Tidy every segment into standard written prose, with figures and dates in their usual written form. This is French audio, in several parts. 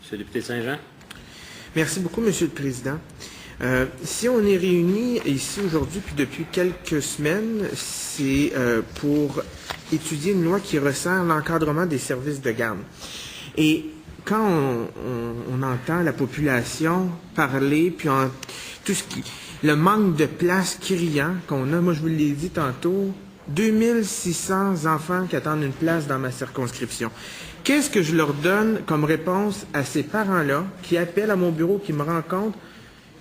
Monsieur le député Saint-Jean. Merci beaucoup, Monsieur le Président. Si on est réunis ici aujourd'hui, puis depuis quelques semaines, c'est pour étudier une loi qui resserre l'encadrement des services de garde. Et quand on entend la population parler, puis tout ce qui, le manque de place criant qu'on a, moi je vous l'ai dit tantôt, 2600 enfants qui attendent une place dans ma circonscription. Qu'est-ce que je leur donne comme réponse à ces parents-là qui appellent à mon bureau, qui me rencontrent,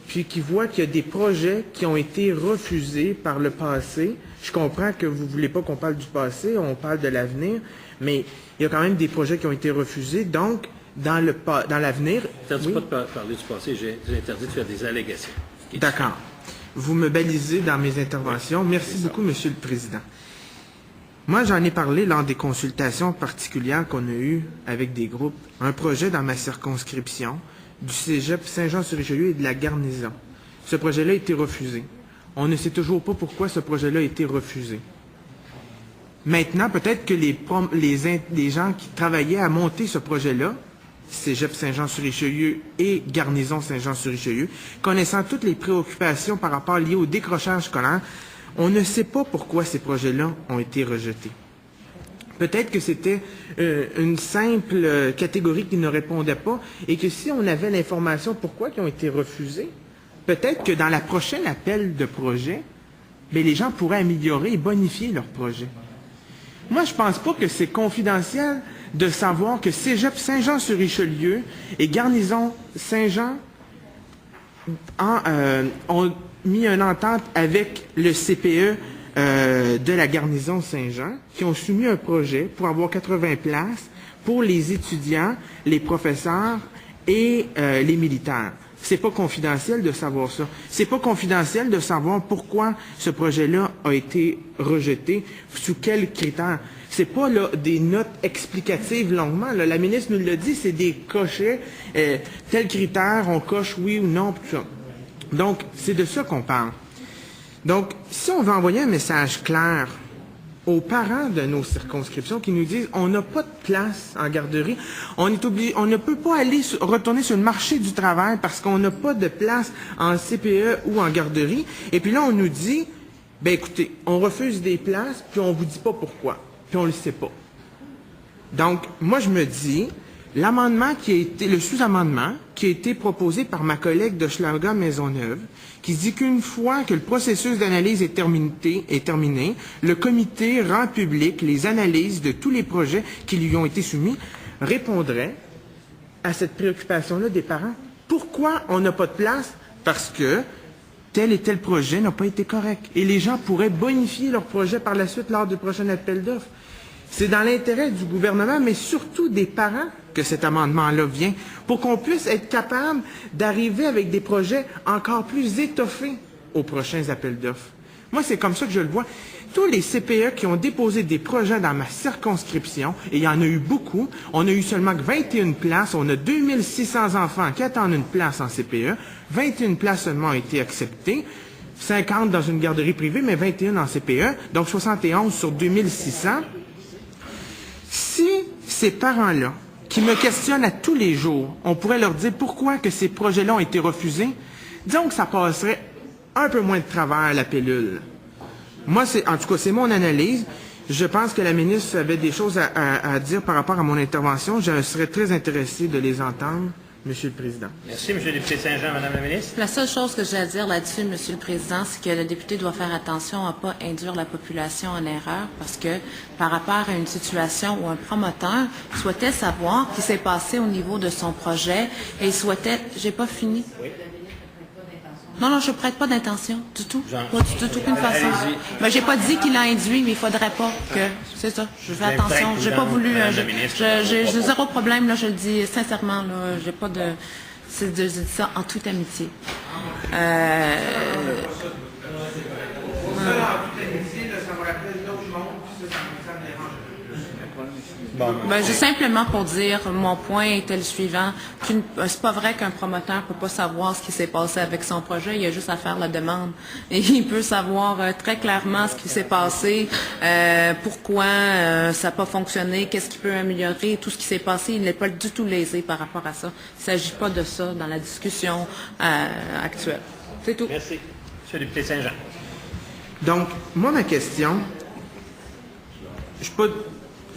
puis qui voient qu'il y a des projets qui ont été refusés par le passé? Je comprends que vous ne voulez pas qu'on parle du passé, on parle de l'avenir, mais il y a quand même des projets qui ont été refusés. Donc, dans l'avenir... Interdit pas de parler du passé, j'ai interdit de faire des allégations. D'accord. Vous me balisez dans mes interventions. Merci beaucoup, Monsieur le Président. Moi, j'en ai parlé lors des consultations particulières qu'on a eues avec des groupes. Un projet dans ma circonscription du cégep Saint-Jean-sur-Richelieu et de la garnison. Ce projet-là a été refusé. On ne sait toujours pas pourquoi ce projet-là a été refusé. Maintenant, peut-être que les gens qui travaillaient à monter ce projet-là, cégep Saint-Jean-sur-Richelieu et garnison Saint-Jean-sur-Richelieu, connaissant toutes les préoccupations par rapport liées au décrochage scolaire, on ne sait pas pourquoi ces projets-là ont été rejetés. Peut-être que c'était une simple catégorie qui ne répondait pas et que si on avait l'information pourquoi ils ont été refusés, peut-être que dans la prochaine appel de projet, bien, les gens pourraient améliorer et bonifier leur projet. Moi, je ne pense pas que c'est confidentiel de savoir que Cégep Saint-Jean-sur-Richelieu et Garnison Saint-Jean ont mis une entente avec le CPE de la Garnison Saint-Jean, qui ont soumis un projet pour avoir 80 places pour les étudiants, les professeurs et les militaires. C'est pas confidentiel de savoir ça. C'est pas confidentiel de savoir pourquoi ce projet-là a été rejeté, sous quels critères. C'est pas là, des notes explicatives longuement. Là. La ministre nous l'a dit, c'est des cochets, tels critères, on coche oui ou non, tout ça. Donc, c'est de ça qu'on parle. Donc, si on veut envoyer un message clair aux parents de nos circonscriptions qui nous disent on n'a pas de place en garderie, on ne peut pas retourner sur le marché du travail parce qu'on n'a pas de place en CPE ou en garderie, et puis là on nous dit ben écoutez, on refuse des places puis on vous dit pas pourquoi, puis on le sait pas. Donc moi je me dis le sous-amendement qui a été proposé par ma collègue de Hochelaga-Maisonneuve, qui dit qu'une fois que le processus d'analyse est terminé, le comité rend public les analyses de tous les projets qui lui ont été soumis, répondrait à cette préoccupation-là des parents. Pourquoi on n'a pas de place? Parce que tel et tel projet n'a pas été correct. Et les gens pourraient bonifier leur projet par la suite lors du prochain appel d'offres. C'est dans l'intérêt du gouvernement, mais surtout des parents, que cet amendement-là vient, pour qu'on puisse être capable d'arriver avec des projets encore plus étoffés aux prochains appels d'offres. Moi, c'est comme ça que je le vois. Tous les CPE qui ont déposé des projets dans ma circonscription, et il y en a eu beaucoup, on a eu seulement que 21 places, on a 2600 enfants qui attendent une place en CPE, 21 places seulement ont été acceptées, 50 dans une garderie privée, mais 21 en CPE, donc 71 sur 2600. Si ces parents-là, qui me questionnent à tous les jours, on pourrait leur dire pourquoi que ces projets-là ont été refusés, disons que ça passerait un peu moins de travers à la pilule. Moi, en tout cas, c'est mon analyse. Je pense que la ministre avait des choses à dire par rapport à mon intervention. Je serais très intéressé de les entendre, Monsieur le Président. Merci, Monsieur le député Saint-Jean. Madame la ministre. La seule chose que j'ai à dire là-dessus, Monsieur le Président, c'est que le député doit faire attention à ne pas induire la population en erreur, parce que par rapport à une situation où un promoteur souhaitait savoir ce qui s'est passé au niveau de son projet et souhaitait... J'ai pas fini. Oui. Non, je ne prête pas d'intention, du tout. Pas du tout, aucune façon. Mais j'ai pas dit qu'il a induit, mais il faudrait pas que... C'est ça, je fais attention. J'ai pas voulu... J'ai zéro problème, là, je le dis sincèrement, là, j'ai pas de... Je dis ça en toute amitié. Juste simplement pour dire, mon point était le suivant. C'est pas vrai qu'un promoteur peut pas savoir ce qui s'est passé avec son projet. Il a juste à faire la demande. Et il peut savoir très clairement ce qui s'est passé, pourquoi ça n'a pas fonctionné, qu'est-ce qu'il peut améliorer, tout ce qui s'est passé. Il n'est pas du tout lésé par rapport à ça. Il ne s'agit pas de ça dans la discussion actuelle. C'est tout. Merci. Monsieur le député Saint-Jean. Donc, moi, ma question,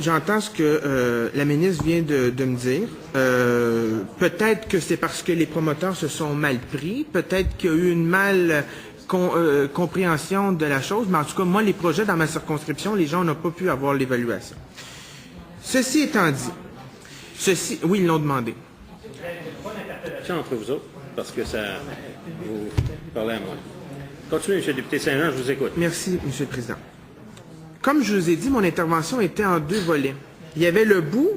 j'entends ce que la ministre vient de me dire. Peut-être que c'est parce que les promoteurs se sont mal pris. Peut-être qu'il y a eu une compréhension de la chose. Mais en tout cas, moi, les projets dans ma circonscription, les gens n'ont pas pu avoir l'évaluation. Ceci étant dit, oui, ils l'ont demandé. Entre vous autres, parce que ça vous parlez à moi. Continuez, monsieur le député Saint-Jean, je vous écoute. Merci, monsieur le président. Comme je vous ai dit, mon intervention était en 2 volets. Il y avait le bout,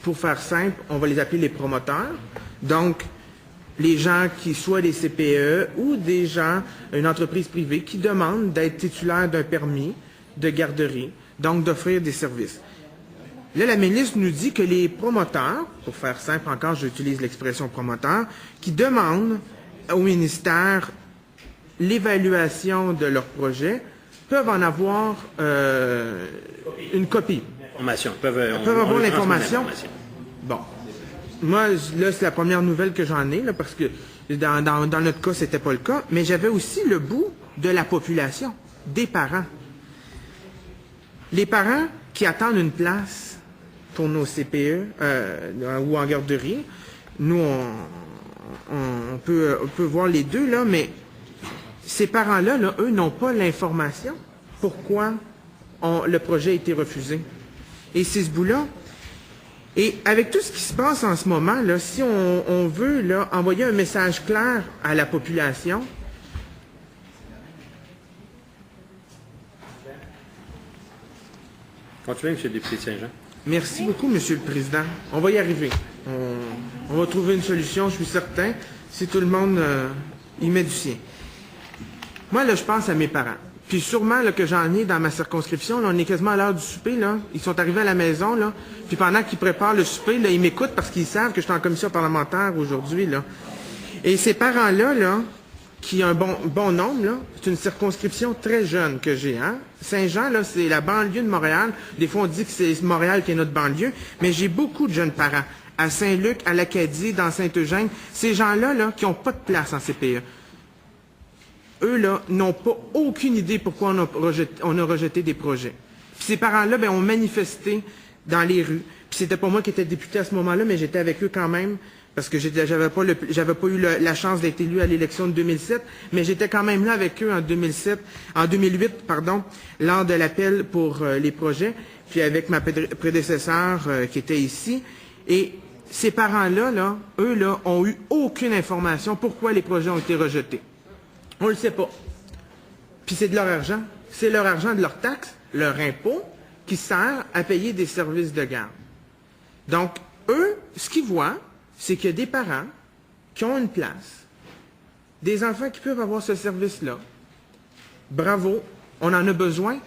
pour faire simple, on va les appeler les promoteurs, donc les gens qui soient des CPE ou des gens, une entreprise privée, qui demandent d'être titulaire d'un permis de garderie, donc d'offrir des services. Là, la ministre nous dit que les promoteurs, pour faire simple encore, j'utilise l'expression promoteur, qui demandent au ministère l'évaluation de leur projet, peuvent en avoir une copie. Peuvent avoir l'information. Bon. Moi, là, c'est la première nouvelle que j'en ai, là, parce que dans notre cas, c'était pas le cas, mais j'avais aussi le bout de la population, des parents. Les parents qui attendent une place pour nos CPE ou en garderie, nous, on peut voir les deux, là, mais ces parents-là, là, eux, n'ont pas l'information. Pourquoi le projet a été refusé? Et c'est ce bout-là. Et avec tout ce qui se passe en ce moment, là, si on veut là, envoyer un message clair à la population, continuez, monsieur le député Saint-Jean. Merci beaucoup, monsieur le président. On va y arriver. On va trouver une solution, je suis certain, si tout le monde y met du sien. Moi, là, je pense à mes parents. Puis sûrement là, que j'en ai dans ma circonscription, là, on est quasiment à l'heure du souper, là. Ils sont arrivés à la maison, là. Puis pendant qu'ils préparent le souper, là, ils m'écoutent parce qu'ils savent que je suis en commission parlementaire aujourd'hui, là. Et ces parents-là, là, qui ont un bon nombre, là, c'est une circonscription très jeune que j'ai, hein. Saint-Jean, là, c'est la banlieue de Montréal. Des fois, on dit que c'est Montréal qui est notre banlieue, mais j'ai beaucoup de jeunes parents. À Saint-Luc, à l'Acadie, dans Saint-Eugène. Ces gens-là, là, qui n'ont pas de place en CPE. Eux, là, n'ont pas aucune idée pourquoi on a rejeté des projets. Puis ces parents-là, ben, ont manifesté dans les rues. Puis c'était pas moi qui étais député à ce moment-là, mais j'étais avec eux quand même, parce que j'avais pas eu la chance d'être élu à l'élection de 2007, mais j'étais quand même là avec eux en 2008, lors de l'appel pour les projets, puis avec ma prédécesseur qui était ici. Et ces parents-là, là, eux, là, ont eu aucune information pourquoi les projets ont été rejetés. On ne le sait pas. Puis c'est de leur argent. C'est leur argent de leur taxe, leur impôt, qui sert à payer des services de garde. Donc, eux, ce qu'ils voient, c'est qu'il y a des parents qui ont une place, des enfants qui peuvent avoir ce service-là. Bravo, on en a besoin.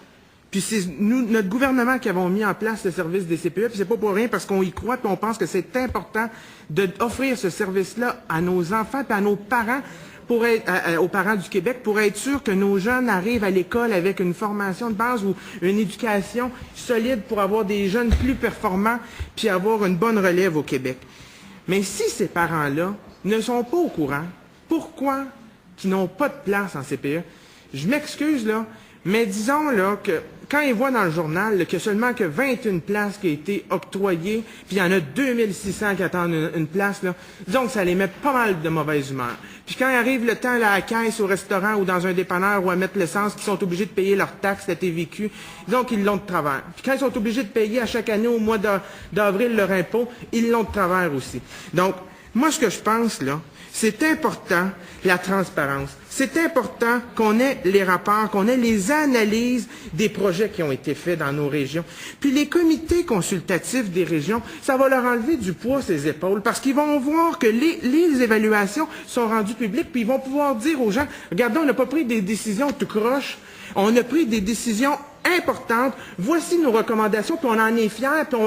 Puis c'est nous, notre gouvernement qui avons mis en place le service des CPE, puis c'est pas pour rien parce qu'on y croit, puis on pense que c'est important d'offrir ce service-là à nos enfants et à nos parents, aux parents du Québec, pour être sûr que nos jeunes arrivent à l'école avec une formation de base ou une éducation solide pour avoir des jeunes plus performants puis avoir une bonne relève au Québec. Mais si ces parents-là ne sont pas au courant, pourquoi qu'ils n'ont pas de place en CPE? Je m'excuse, là, mais disons là que quand ils voient dans le journal là, qu'il n'y a seulement que 21 places qui ont été octroyées, puis il y en a 2600 qui attendent une place, là, disons que ça les met pas mal de mauvaise humeur. Puis quand arrive le temps là, à la caisse, au restaurant ou dans un dépanneur ou à mettre l'essence, qu'ils sont obligés de payer leur taxe, la TVQ, disons qu'ils l'ont de travers. Puis quand ils sont obligés de payer à chaque année au mois d'avril leur impôt, ils l'ont de travers aussi. Donc, moi, ce que je pense, là, c'est important, la transparence. C'est important qu'on ait les rapports, qu'on ait les analyses des projets qui ont été faits dans nos régions. Puis les comités consultatifs des régions, ça va leur enlever du poids ses épaules parce qu'ils vont voir que les évaluations sont rendues publiques, puis ils vont pouvoir dire aux gens, regardez, on n'a pas pris des décisions tout croche, on a pris des décisions importantes. Voici nos recommandations, puis on en est fiers, puis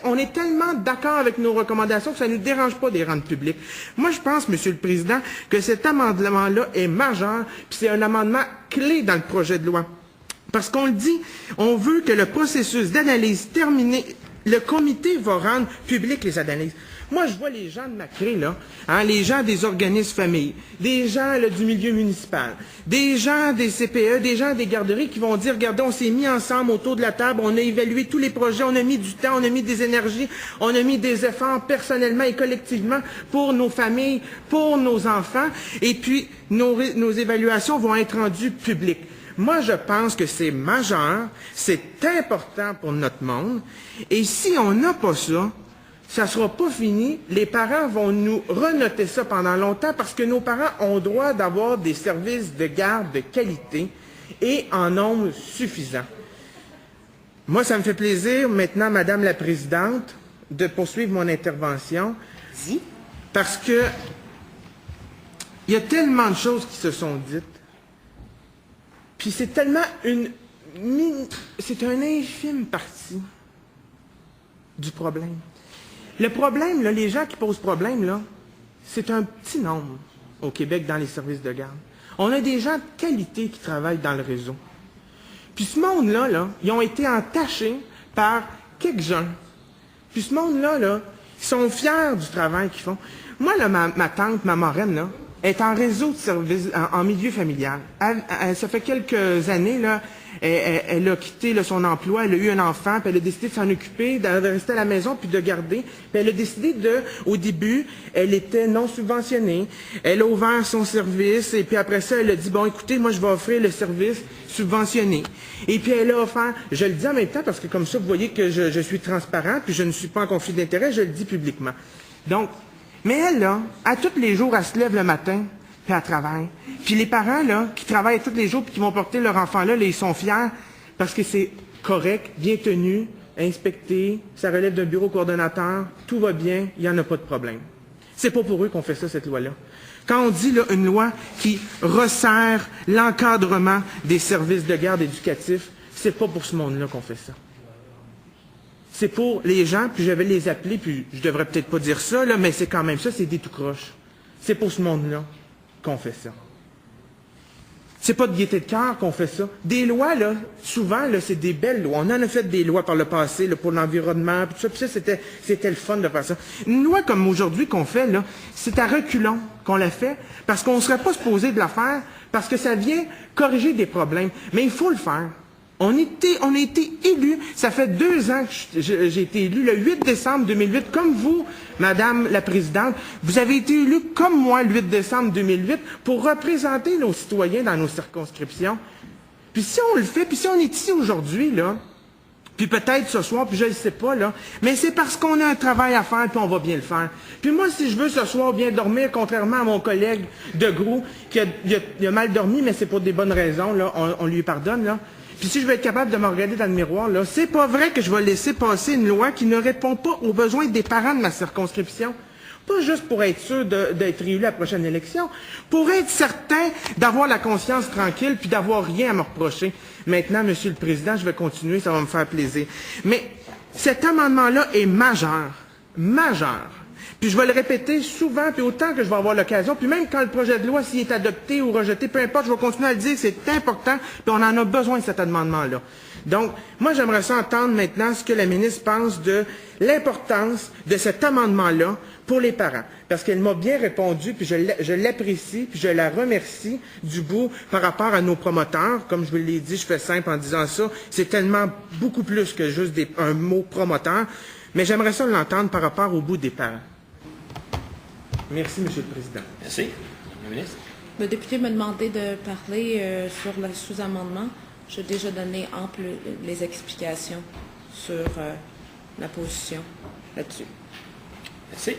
on est tellement d'accord avec nos recommandations que ça ne nous dérange pas de les rendre publiques. Moi, je pense, Monsieur le Président, que cet amendement-là est majeur, puis c'est un amendement clé dans le projet de loi. Parce qu'on le dit, on veut que le processus d'analyse terminé, le comité va rendre public les analyses. Moi, je vois les gens de Macré, là, hein, les gens des organismes familles, des gens là, du milieu municipal, des gens des CPE, des gens des garderies qui vont dire, regardez, on s'est mis ensemble autour de la table, on a évalué tous les projets, on a mis du temps, on a mis des énergies, on a mis des efforts personnellement et collectivement pour nos familles, pour nos enfants, et puis nos évaluations vont être rendues publiques. Moi, je pense que c'est majeur, c'est important pour notre monde, et si on n'a pas ça, ça ne sera pas fini. Les parents vont nous renoter ça pendant longtemps parce que nos parents ont droit d'avoir des services de garde de qualité et en nombre suffisant. Moi, ça me fait plaisir maintenant, Madame la Présidente, de poursuivre mon intervention parce que il y a tellement de choses qui se sont dites. Puis c'est tellement c'est un infime partie du problème. Le problème, là, les gens qui posent problème, là, c'est un petit nombre au Québec dans les services de garde. On a des gens de qualité qui travaillent dans le réseau. Puis ce monde-là, là, ils ont été entachés par quelques-uns. Puis ce monde-là, là, ils sont fiers du travail qu'ils font. Moi, là, ma tante, ma marraine, là, est en réseau de services, en milieu familial. Ça fait quelques années, là, elle a quitté là, son emploi, elle a eu un enfant, puis elle a décidé de s'en occuper, de rester à la maison, puis de garder. Puis elle a décidé au début, elle était non subventionnée, elle a ouvert son service, et puis après ça, elle a dit, bon, écoutez, moi, je vais offrir le service subventionné. Et puis elle a offert, je le dis en même temps, parce que comme ça, vous voyez que je suis transparent, puis je ne suis pas en conflit d'intérêt, je le dis publiquement. Donc, mais elle, là, à tous les jours, elle se lève le matin, puis elle travaille. Puis les parents, là, qui travaillent tous les jours, puis qui vont porter leur enfant là, ils sont fiers, parce que c'est correct, bien tenu, inspecté, ça relève d'un bureau coordonnateur, tout va bien, il n'y en a pas de problème. C'est pas pour eux qu'on fait ça, cette loi-là. Quand on dit, là, une loi qui resserre l'encadrement des services de garde éducatifs, c'est pas pour ce monde-là qu'on fait ça. C'est pour les gens, puis je vais les appeler, puis je devrais peut-être pas dire ça, là, mais c'est quand même ça, c'est des tout croches. C'est pour ce monde-là qu'on fait ça. C'est pas de gaieté de cœur qu'on fait ça. Des lois, là, souvent, là, c'est des belles lois. On en a fait des lois par le passé, là, pour l'environnement, puis tout ça, puis ça, c'était le fun de faire ça. Une loi comme aujourd'hui qu'on fait, là, c'est à reculons qu'on la fait, parce qu'on ne serait pas supposé de la faire, parce que ça vient corriger des problèmes. Mais il faut le faire. On a été élus, ça fait 2 ans que j'ai été élu, le 8 décembre 2008, comme vous, Madame la Présidente, vous avez été élu comme moi le 8 décembre 2008 pour représenter nos citoyens dans nos circonscriptions. Puis si on le fait, puis si on est ici aujourd'hui, là, puis peut-être ce soir, puis je ne sais pas, là, mais c'est parce qu'on a un travail à faire, puis on va bien le faire. Puis moi, si je veux ce soir bien dormir, contrairement à mon collègue de Groux, qui a mal dormi, mais c'est pour des bonnes raisons, là, on lui pardonne, là. Puis si je vais être capable de me regarder dans le miroir, là, c'est pas vrai que je vais laisser passer une loi qui ne répond pas aux besoins des parents de ma circonscription. Pas juste pour être sûr d'être réélu à la prochaine élection, pour être certain d'avoir la conscience tranquille puis d'avoir rien à me reprocher. Maintenant, Monsieur le Président, je vais continuer, ça va me faire plaisir. Mais cet amendement-là est majeur. Majeur. Puis je vais le répéter souvent, puis autant que je vais avoir l'occasion, puis même quand le projet de loi, s'il est adopté ou rejeté, peu importe, je vais continuer à le dire, c'est important, puis on en a besoin de cet amendement-là. Donc, moi, j'aimerais ça entendre maintenant ce que la ministre pense de l'importance de cet amendement-là pour les parents. Parce qu'elle m'a bien répondu, puis je l'apprécie, puis je la remercie du bout par rapport à nos promoteurs. Comme je vous l'ai dit, je fais simple en disant ça, c'est tellement beaucoup plus que juste un mot promoteur, mais j'aimerais ça l'entendre par rapport au bout des parents. Merci, Monsieur le Président. Merci. Madame la ministre. Le député m'a demandé de parler sur le sous-amendement. J'ai déjà donné ample les explications sur la position là-dessus. Merci.